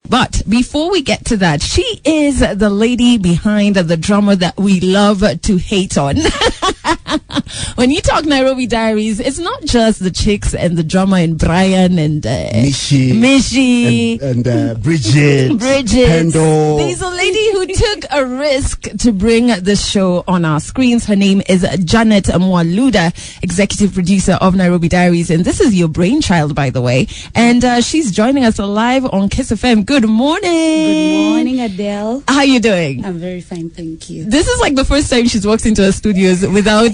But before we get to that, she is the lady behind the drama that we love to hate on. When you talk Nairobi Diaries, it's not just the chicks and the drama and Brian and Mishi and Bridget. Pendo. There's a lady who took a risk to bring the show on our screens. Her name is Janet Mwaluda, executive producer of Nairobi Diaries, and this is your brainchild, by the way. And she's joining us live on Kiss FM. Good morning. Good morning, Adele. How are you doing? I'm very fine, thank you. This is like the first time she's walked into her studios without...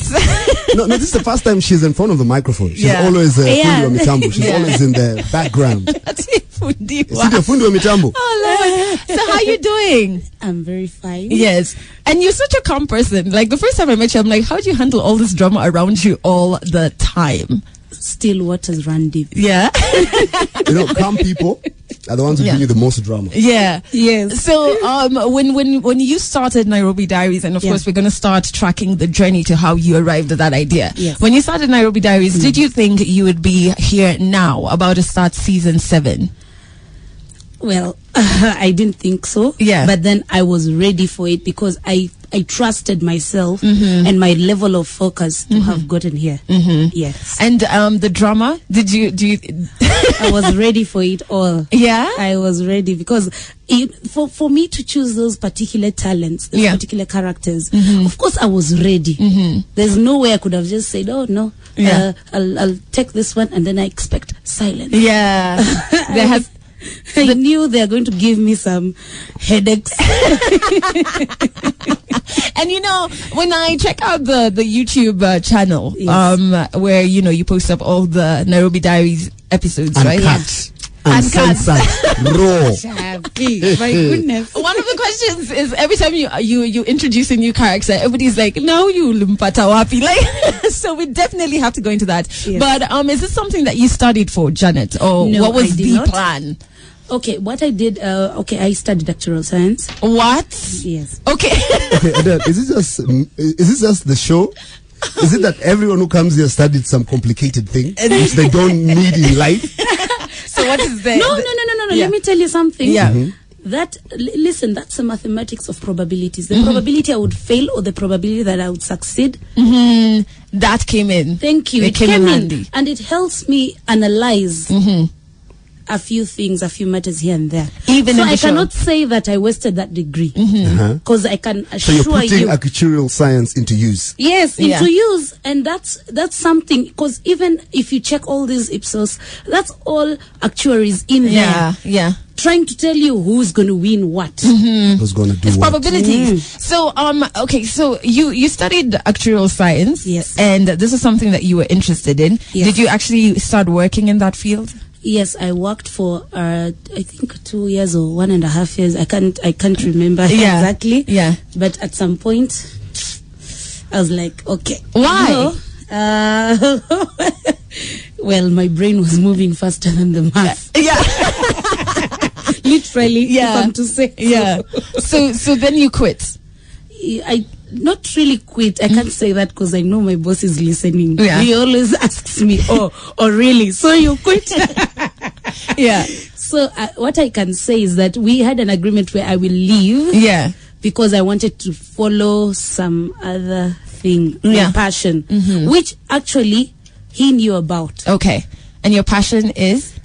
no, this is the first time she's in front of the microphone. She's always fundi wa mitambo. She's always in the background. Fundi wa mitambo. Oh, Lord. So how are you doing? I'm very fine. Yes. And you're such a calm person. Like, the first time I met you, I'm like, how do you handle all this drama around you all the time? Still waters run deep. Yeah. Calm people are the ones who bring you the most drama. Yeah. Yes. So when you started Nairobi Diaries, and of course we're going to start tracking the journey to how you arrived at that idea. Yes. When you started Nairobi Diaries, did you think you would be here now, about to start season 7? Well, I didn't think so. Yeah. But then I was ready for it because I trusted myself and my level of focus to have gotten here. Yes. And the drama, do you I was ready for it all. Yeah? I was ready because for me to choose those particular talents, those particular characters, of course I was ready. There's no way I could have just said, oh no, I'll take this one and then I expect silence. Yeah. I knew they are going to give me some headaches. And when I check out the YouTube channel, where you post up all the Nairobi Diaries episodes, right? Raw. My goodness. One of the questions is every time you introduce a new character, everybody's like, "No, you limpata wapi." Like, so we definitely have to go into that. Yes. But is this something that you studied for, Janet, or no, what was I did the not. plan? Okay, what I did, I studied actuarial science. What? Yes. Okay. Okay, Adele, is this just the show? Is it that everyone who comes here studied some complicated thing which they don't need in life? So what is that? No. Yeah. Let me tell you something. Yeah. Listen, that's the mathematics of probabilities. The probability I would fail or the probability that I would succeed. That came in. Thank you. It came in handy. And it helps me analyze a few things, a few matters here and there. Even so in the I show. cannot say that I wasted that degree because I can assure you. So you're putting actuarial science into use. Yes, into use, and that's something, because even if you check all these Ipsos, that's all actuaries in there. Yeah. Trying to tell you who's going to win what. Who's going to do it's what? probabilities. So okay, so you studied actuarial science. Yes. And this is something that you were interested in. Yes. Did you actually start working in that field? Yes, I worked for I think 2 years or 1.5 years. I can't remember exactly. Yeah. But at some point, I was like, okay. Why? Well, my brain was moving faster than the math. Yeah. Literally, if I'm to say. Yeah. So then you quit. I not really quit. I can't say that because I know my boss is listening. Yeah. He always asks me, oh really? So you quit? Yeah. So what I can say is that we had an agreement where I will leave. Yeah. Because I wanted to follow some other thing, my passion, which actually he knew about. Okay. And your passion is?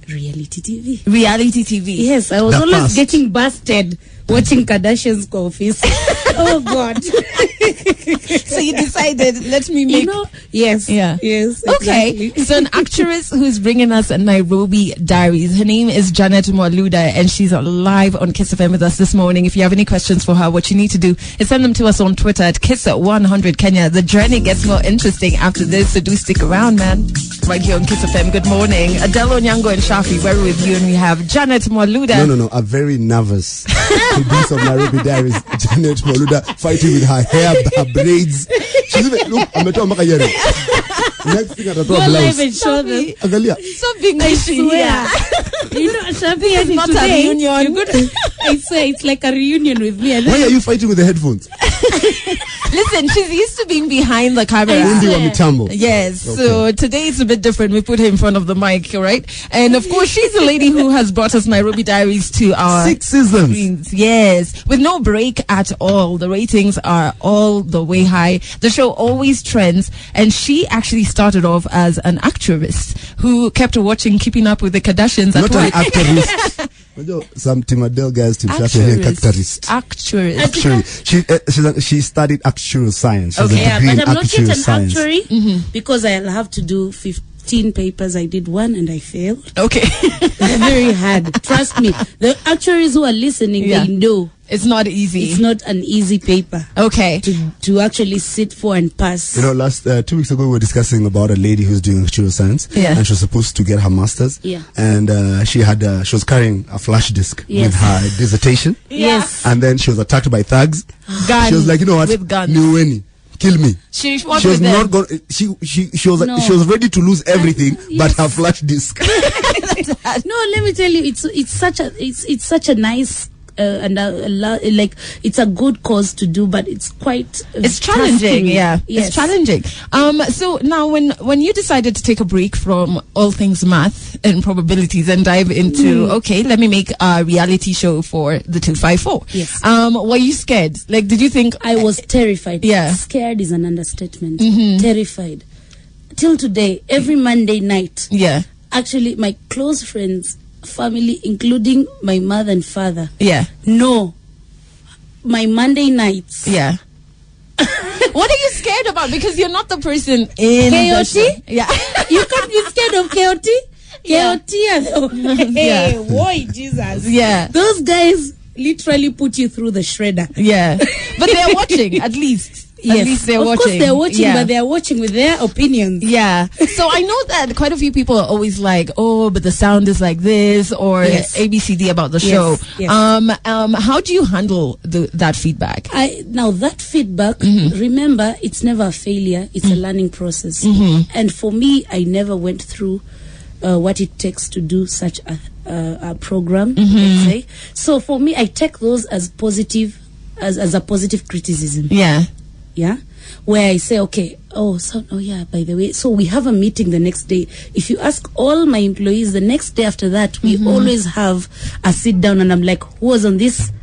Reality TV. Reality TV. Yes, I was always getting busted watching Kardashian's office. Oh God. So you decided, let me make... Yes. Yeah. Yes. Okay. Exactly. So an actress who's bringing us a Nairobi Diaries. Her name is Janet Mwaluda, and she's live on Kiss FM with us this morning. If you have any questions for her, what you need to do is send them to us on Twitter at Kiss100 Kenya. The journey gets more interesting after this, so do stick around, man. Right here on Kiss FM. Good morning. Adele Onyango and Shafi, we're with you, and we have Janet Mwaluda. No. I'm very nervous. Producer of Nairobi Diaries, Janet Mwaluda, fighting with her hair, her braids. She's even, look, ametoa mpaka yere. Next thing atatoa Go live blouse. and show them. Angalia. So being I swear. Shafi, It's not a reunion. I swear, it's like a reunion with me. And Why are you fighting with the headphones? Listen, she's used to being behind the camera. Undi wa mitambo. Yes. Okay. So today it's a bit different. We put her in front of the mic, right? And of course, she's the lady who has brought us Nairobi Diaries to our 6 seasons. screens. Yes. With no break at all. The ratings are all the way high. The show always trends. And she actually started off as an actress who kept watching Keeping Up with the Kardashians at Not an work. actress. Some Tim Adele guys, Tim Shafi, actress. Actress. She studied actuarial science. She's Yeah, a degree but in I'm not yet actuarial an science. actuary because I'll have to do 15 papers. I did one and I failed. Okay. It's very hard. Trust me. The actuaries who are listening, Yeah. they know It's not easy. it's not an easy paper Okay. to actually sit for and pass. You know, last 2 weeks ago we were discussing about a lady who's doing actuarial science, Yeah. and she was supposed to get her master's. Yeah. And she was carrying a flash disk Yes. with her dissertation. Yes. And then she was attacked by thugs. Gun. She was like, you know what? With guns. Niweni, kill me. She She was not going. She was No. she was ready to lose everything, but Yes. her flash disk. No, let me tell you, it's such a nice and like it's a good cause to do, but it's quite It's challenging, tasking. yeah. Yes. It's challenging. So now when you decided to take a break from all things math and probabilities and dive into, okay, let me make a reality show for the 254. Yes. Were you scared? Like, did you think I was terrified. Yeah. Scared is an understatement. Terrified. Till today, every Monday night, yeah. actually my close friends, family, including my mother and father, Yeah. know my Monday nights. Yeah. What are you scared about? Because you're not the person in the KOT? show. Yeah. You can't be scared of KOT. Yeah. KOT. Hey, boy, Jesus. Yeah. Those guys literally put you through the shredder. Yeah. But they're watching, at least. Yes. At least they're of watching. course they're watching, Yeah. but they're watching with their opinions. Yeah. So I know that quite a few people are always like, oh, but the sound is like this, or Yes. ABCD about the Yes, show. yes. How do you handle that feedback? Now that feedback, remember, it's never a failure. It's a learning process. And for me, I never went through what it takes to do such a program, let's say. So for me, I take those as positive, as a positive criticism. Yeah. Yeah, where I say, okay, yeah, by the way, so we have a meeting the next day. If you ask all my employees the next day after that, we always have a sit down and I'm like, who was on this?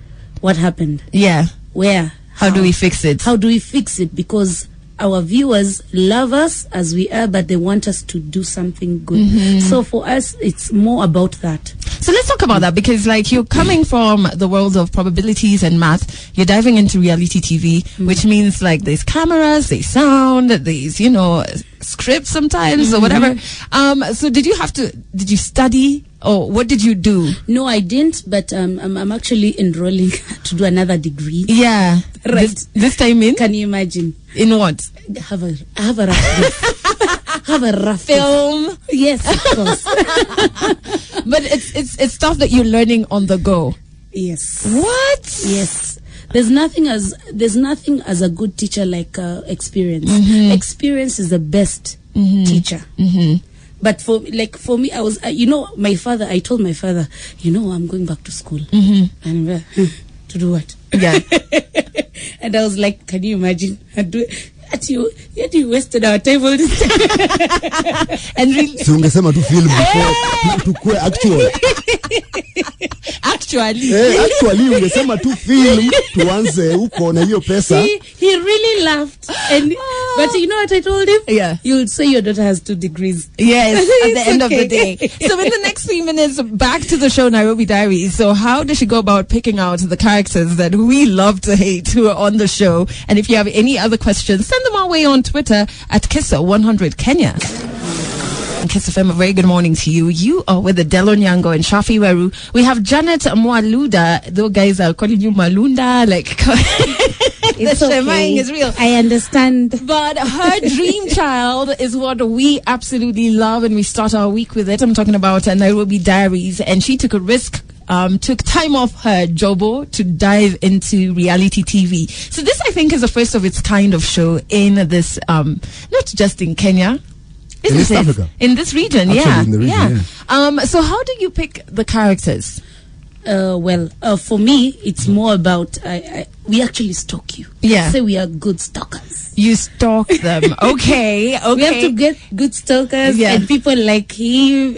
What happened? Yeah. Where? How do we fix it? How do we fix it? Because our viewers love us as we are, but they want us to do something good. So for us, it's more about that. So let's talk about that, because like you're coming from the world of probabilities and math, you're diving into reality TV, which means like there's cameras, there's sound, there's, you know, scripts sometimes or whatever. So did you study, or what did you do? No, I didn't, but I'm actually enrolling to do another degree. Yeah. Right. This time in? Can you imagine? In what? Have a rough have a rough Film. Yes, of course. But it's stuff that you're learning on the go. Yes. What? Yes. There's nothing as a good teacher like experience. Experience is the best teacher. But for me, I was, my father, I told my father, I'm going back to school. And to do what? Yeah. And I was like, can you imagine? You wasted our time all this time. And really, So ungesema tu film before tukue actual. Actually ungesema tu film tuanze huko na hiyo pesa. He really laughed, but you know what I told him? Yeah. You'll say your daughter has 2 degrees. yes, at the It's end of the okay. day. So in the next 3 minutes, back to the show Nairobi Diaries. So how does she go about picking out the characters that we love to hate who are on the show? And if you have any other questions, send them our way on Twitter at Kissa100 Kenya. Kiss FM, a very good morning to you. You are with Adele Onyango and Shafi Weru. We have Janet Mwaluda. Those guys are calling you Malunda. Like, the It's okay. shemang is real. I understand. But her dream child is what we absolutely love, and we start our week with it. I'm talking about Nairobi Diaries, and she took a risk, took time off her jobo to dive into reality TV. So this, I think, is the first of its kind of show in this, not just in Kenya. In East Africa. In this region, Actually, yeah. in the region, So how do you pick the characters? For me, it's more about we actually stalk you. Yeah. Say we are good stalkers. You stalk them. Okay. We have to get good stalkers and people like him,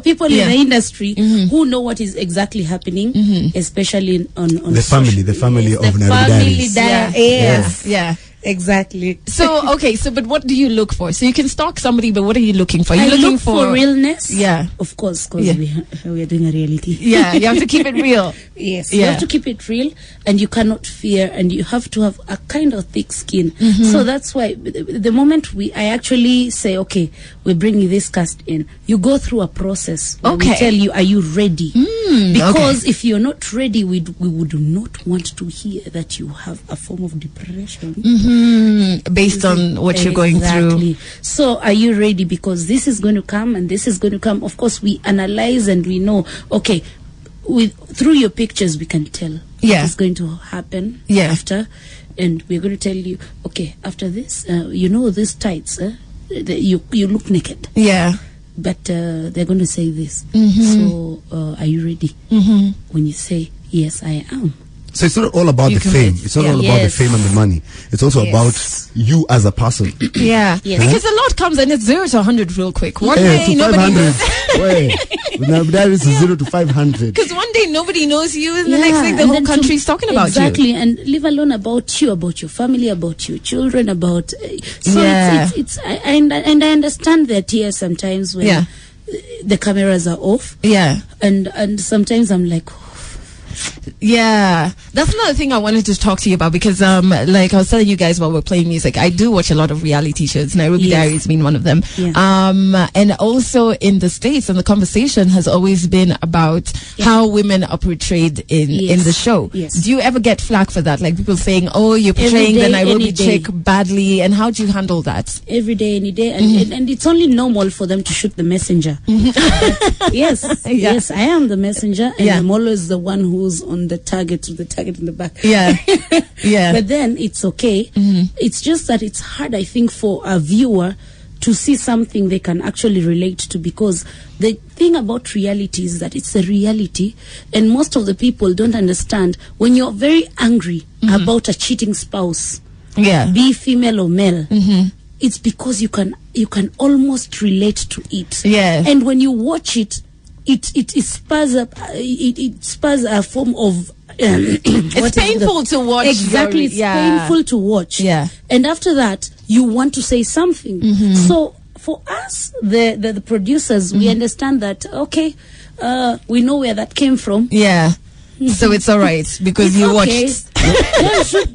people in the industry who know what is exactly happening, especially on the family of Nairobi Diaries. Yeah. Exactly. So, okay, but what do you look for? So you can stalk somebody, but what are you looking for? You're looking look for realness. Yeah. Of course, because we are doing a reality. Yeah, you have to keep it real. Yes, you have to keep it real, and you cannot fear, and you have to have a kind of thick skin. So that's why the moment I actually say, okay, we're bringing this cast in, you go through a process where we tell you, are you ready? Because if you're not ready, we would not want to hear that you have a form of depression. Based on what you're going through. So are you ready? Because this is going to come and this is going to come. Of course, we analyze and we know, okay, through your pictures, we can tell what is going to happen after. And we're going to tell you, okay, after this, these tights, you look naked. Yeah. But they're going to say this. So are you ready? When you say, yes, I am. So it's not all about the fame. It's not all about the fame and the money. It's also about you as a person. Yeah. Because a lot comes and it's 0 to 100 real quick. One day to nobody 500. Wait. There is 0 to 500. Because one day nobody knows you and the next thing the whole country's talking about you. Exactly. And leave alone about you, about your family, about your children, about... And I understand their tears sometimes when the cameras are off. Yeah. And sometimes I'm like... Yeah, that's another thing I wanted to talk to you about because, like I was telling you guys while we're playing music, I do watch a lot of reality shows. Nairobi Diaries being one of them. And also in the States, and the conversation has always been about how women are portrayed in the show. Do you ever get flack for that? Like people saying, "Oh, you're portraying the Nairobi chick badly," and how do you handle that? Every day, any day, and it's only normal for them to shoot the messenger. Yes, I am the messenger, and I'm always the one who's on the target with the target in the back. But then it's okay. It's just that it's hard, I think, for a viewer to see something they can actually relate to, because the thing about reality is that it's a reality, and most of the people don't understand when you're very angry about a cheating spouse, be female or male, it's because you can almost relate to it. And when you watch it, it spurs up. It spurs a form of. It's painful to watch. Exactly, it's painful to watch. And after that, you want to say something. So for us, the producers, we understand that. Okay, we know where that came from. So it's all right because you watched.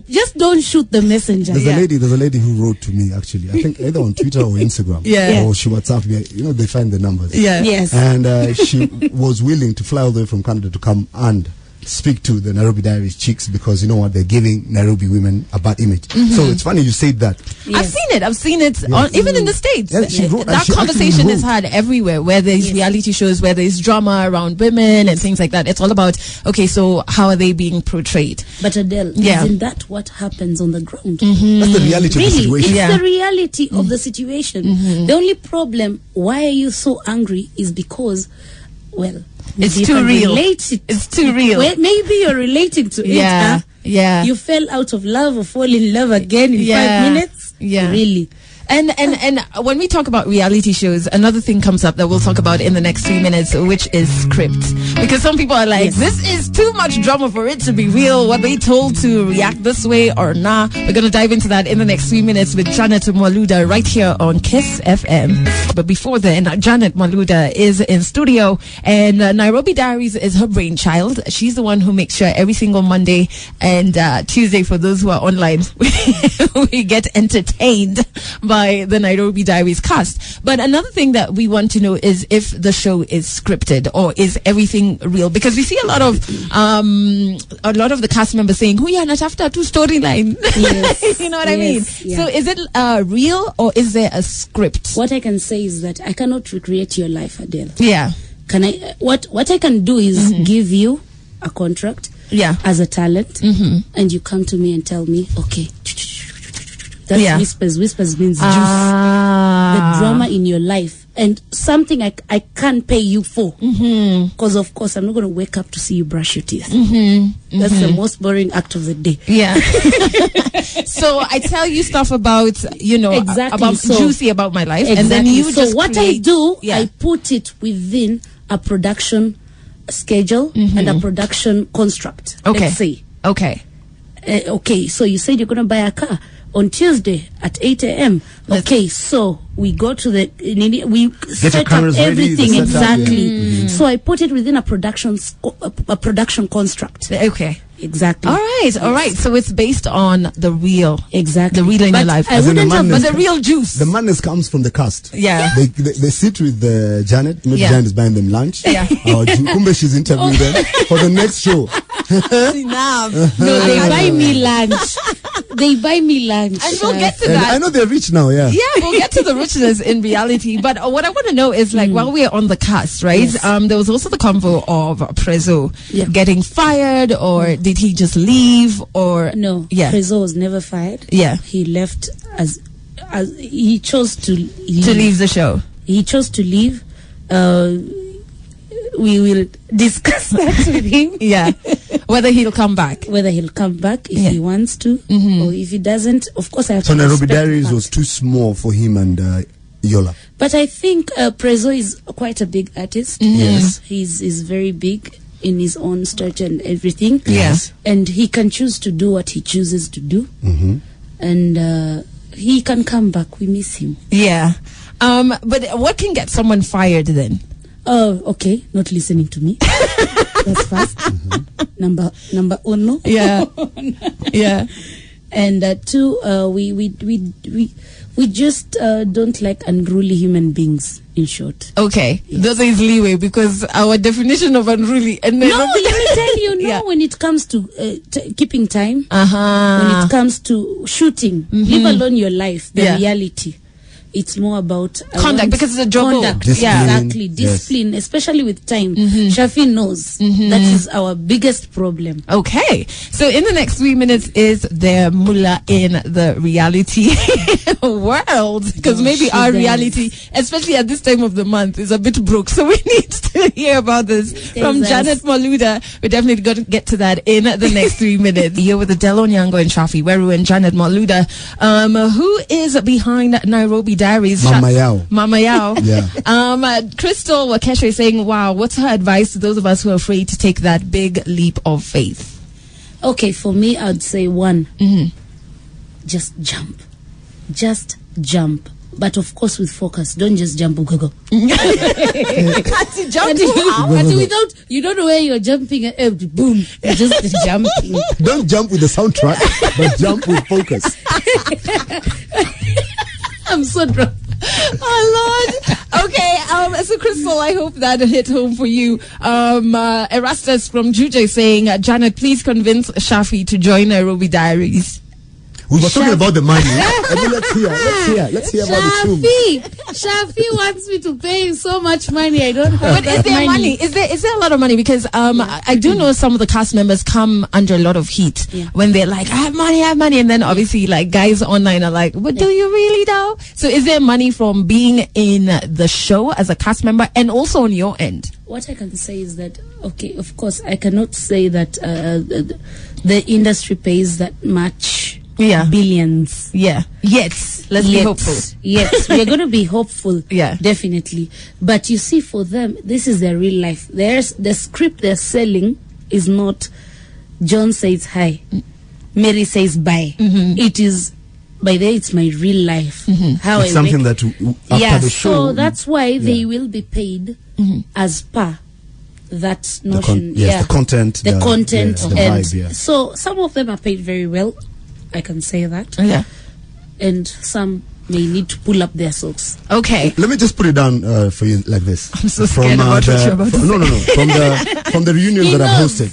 Just don't shoot the messenger. There's a lady who wrote to me, actually, I think either on Twitter or Instagram, or she WhatsApped me. They find the numbers. And she was willing to fly all the way from Canada to come and speak to the Nairobi Diaries chicks, because you know what, they're giving Nairobi women a bad image. So it's funny you said that. I've seen it even in the States. That conversation is had everywhere, where there's reality shows, where there's drama around women and things like that. It's all about, okay, so how are they being portrayed? But Adele, isn't that what happens on the ground? That's the reality of the situation. It's the reality of the situation. The only problem, why are you so angry, is because, well, it's too real. It's too real. Well, maybe you're relating to it. You fell out of love or fall in love again in 5 minutes. Really. And when we talk about reality shows, another thing comes up that we'll talk about in the next 3 minutes, which is script. Because some people are like, this is too much drama for it to be real. Were they told to react this way or not? We're going to dive into that in the next 3 minutes with Janet Mwaluda right here on Kiss FM. But before then, Janet Mwaluda is in studio, and Nairobi Diaries is her brainchild. She's the one who makes sure every single Monday and Tuesday, for those who are online, we get entertained by the Nairobi Diaries cast. But another thing that we want to know is if the show is scripted or is everything real, because we see a lot of the cast members saying, "Huya natafta tu storyline." You know what I mean? So is it real or is there a script? What I can say is that I cannot recreate your life, Adele. Can I? What I can do is give you a contract as a talent, and you come to me and tell me, okay, that's whispers. Whispers means juice. The drama in your life. and something I can't pay you for, because of course I'm not going to wake up to see you brush your teeth. That's the most boring act of the day. Yeah. So I tell you stuff about, juicy about my life, and then you just what I do, I put it within a production schedule and a production construct. Okay. Let's say. Okay. Okay. So you said you're going to buy a car on Tuesday at 8 a.m. Okay, so we go to we set up everything exactly. So I put it within a production construct. Okay. Exactly. All right. So it's based on the real. Exactly. The real in your life. I wouldn't have, but the real juice. The madness comes from the cast. Yeah. They sit with Janet. Maybe Janet is buying them lunch. Yeah. Kumbe she's interviewing them for the next show. No, they buy me lunch. They buy me lunch. And we'll get to that. I know they're rich now, yeah. Yeah, we'll get to the richness in reality. But what I want to know is, like, while we're on the cast, right? Yes. There was also the convo of Prezzo getting fired, or did he just leave, or... No, Prezzo was never fired. Yeah. He left as he chose to leave. To leave the show. He chose to leave. We will discuss that with him. Yeah. Whether he'll come back. Whether he'll come back if he wants to, or if he doesn't. Of course, I have to. So Nairobi Diaries was too small for him and Yola. But I think Prezzo is quite a big artist. Yes. He's very big in his own stature and everything. Yes. And he can choose to do what he chooses to do. And he can come back. We miss him. Yeah. But what can get someone fired then? Oh, okay. Not listening to me. That's first. Number uno. Yeah. Yeah. And two, we just don't like unruly human beings, in short. Okay. Yes. Those is leeway, because our definition of unruly... And no, let me tell you, when it comes to keeping time, when it comes to shooting, leave alone your life, the reality. It's more about conduct, because it's a job. Conduct, exactly. Discipline, especially with time. Shafi knows that is our biggest problem. Okay, so in the next 3 minutes is there mullah in the reality world? Because maybe our reality, especially at this time of the month, is a bit broke. So we need to hear about this from Janet Moluda. We're definitely going to get to that in the next 3 minutes. Here with Adele Onyango and Shafi Weru and Janet Moluda, who is behind Nairobi Diaries. Mama Yao. Yeah. Crystal Wakesha is saying, wow, what's her advice to those of us who are afraid to take that big leap of faith? Okay, for me, I'd say one, just jump. Just jump. But of course with focus. Don't just jump. Go. Jump without, you don't know where you're jumping. Boom. You're just jumping. Don't jump with the soundtrack, but jump with focus. I'm so drunk. Oh Lord. Okay, so Crystal, I hope that hit home for you. Erastus from Juja saying, Janet, please convince Shafi to join Nairobi Diaries. We were talking about the money. Let's hear about the tune. Shafi wants me to pay him so much money. I don't have But is there money? Is there a lot of money? Because I do know some of the cast members come under a lot of heat when they're like, I have money. And then obviously like guys online are like, but do you really though? So is there money from being in the show as a cast member and also on your end? What I can say is that, okay, of course, I cannot say that the industry pays that much. Billions. Yeah. Let's be hopeful. Yes, we're going to be hopeful. Yeah. Definitely. But you see, for them, this is their real life. There's the script they're selling is not John says hi, Mary says bye. It is, by the way, it's my real life. How it's something that after the show. So that's why they will be paid as per that notion. The content. The content. The vibe, so some of them are paid very well. I can say that. Yeah. And some may need to pull up their socks. Okay. Let me just put it down for you like this. I'm so scared about what you're about to say. No. From the reunions that I've hosted.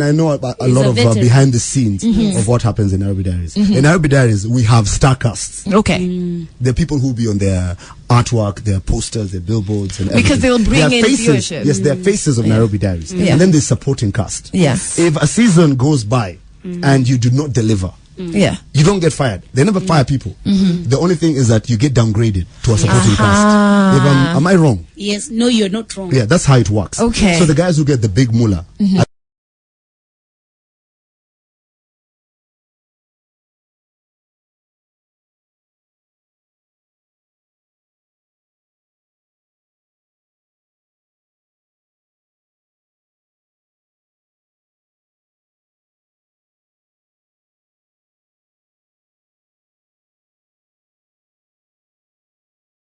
I know about a lot of behind the scenes of what happens in Nairobi Diaries. In Nairobi Diaries, we have star casts. Okay. There are people who will be on their artwork, their posters, their billboards, and everything. Because they'll bring in viewership. Yes, they're faces of Nairobi Diaries. And then there's supporting cast. Yes. If a season goes by and you do not deliver, Yeah. You don't get fired. They never fire people. The only thing is that you get downgraded to a supporting cast. Am I wrong? Yes. No, you're not wrong. Yeah, that's how it works. Okay. So the guys who get the big mullah